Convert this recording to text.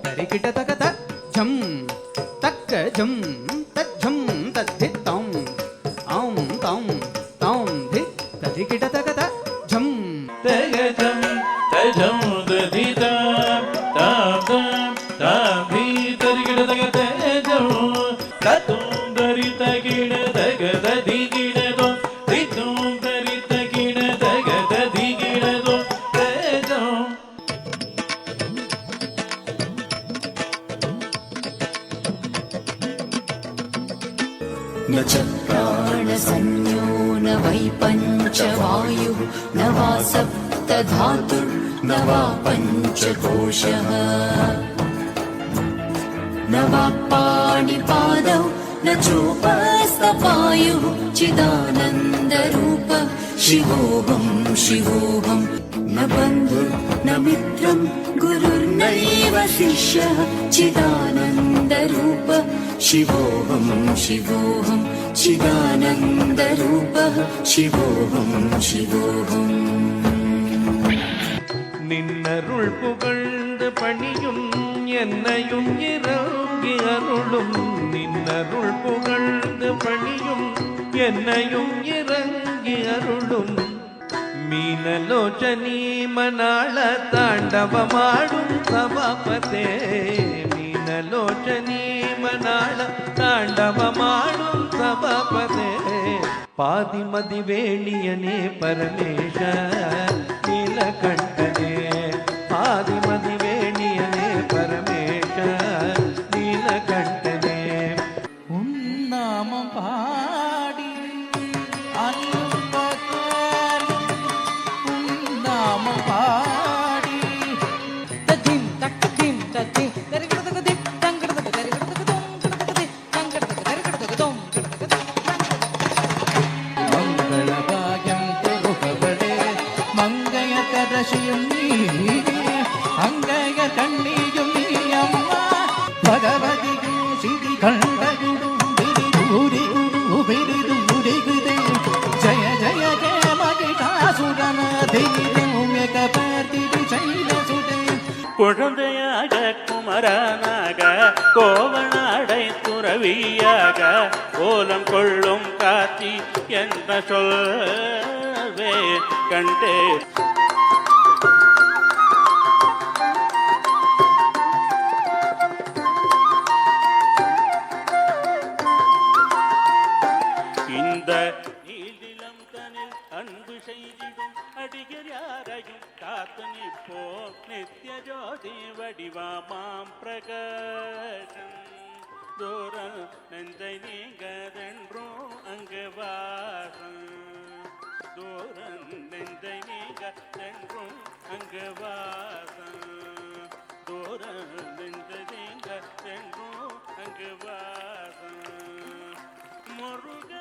ತರಿಕಿಟ ತಗತ ಝಂ ತಕ್ಕ ಝಂ ತಜ್ಜಂ ತದ್ಧಿತ್ತಂ ಔಂ ತಂ ತಂ ಧಿ ತರಿಕಿಟ ತಗತ ಝಂ ತಗತಂ ತಜಂ ದಧಿತ ತಾಂ ತಾಂ ಧಿ ತರಿಕಿಟ ತಗತ ಝಂ ತತುಂ ದರಿತ ಗಿಡ ತಗದ ಧಿ ಗಿಡದೋ ರಿತುಂ ದರಿತ ಗಿಡ ತಗದ ಧಿ ಗಿಡದೋ ತಜಂ न च प्राणसंज्ञो न वै पञ्चवायुः न वा सप्तधातुर्न वा पञ्चकोशः न वा पाणिपादौ न चोपस्तपायुः चिदानन्दरूप शिवोऽहं शिवोऽहं न बन्धुर्न मित्रं गुरुर्नैव शिष्यः चिदानन्दरूप शिवोऽहं शिवोऽहं चिदानन्दरूपः शिवोऽहं शिवोऽहं நின்னருள் புகழ்ந்து பணியும் என்னையும் இறங்கி அருளும் நின்னருள் புகழ்ந்து பணியும் என்னையும் இறங்கி அருளும் மீனலோச்சனி மணாள தாண்டவமாடும் சபாபதே மீனலோச்சனி ಮನಾಳ ತಾಂಡವಮಾಡುಂ ಸಭಾಪದೇ ಪಾದಿಮದಿ ವೇಣಿಯನೇ ಪರಮೇಶ ನೀಲಕಂಠನೇ ಪಾದಿಮದಿ ವೇಣಿಯನೇ ಪರಮೇಶ ನೀಲಕಂಠನೇ ಉನ್ನಾಮ ಪಾಡಿ ಉನ್ನಾಮ ಪಾಡಿ ತದ್ಧಿಂ ತಕ್ಕ ಧಿಂ ತದ್ಧಿಂ ಅಂಗಯ ಕಣ್ಣಿಯು ನೀಯಮ್ಮ ಭಗವತಿಗೆ ಸಿಡಿ ಕಂಡಗುಡು ಬಿರಿದು ಬಿರಿದು ಬಿರಿಗುದೆ ಜಯ ಜಯ ಜಯ ಮಗಿಷಾಸುರನ ಧೈರ್ಯಮ್ಯಕ ಪಾರ್ತಿದು ಶೈಲಸುದೆ குழந்தையாக குமரனாக கோவனாடை துறவியாக கோலம் கொள்ளும் காத்தி என்ற சொல்வே கண்டே இந்த நீலிலம் தனில் அன்பு செய்திடும் அடிகள் யாரையும் காத்து நிற்போ நித்திய ஜோதி வடிவாமாம் பிரகாசம் தூர நெஞ்சை நீங்கதென்றோ அங்கு வாசம் தூர நெஞ்சை நீங்கதென்றோ அங்கு வாசம் தூர நெஞ்சை நீங்கதென்றோ அங்கு வாசம் முருக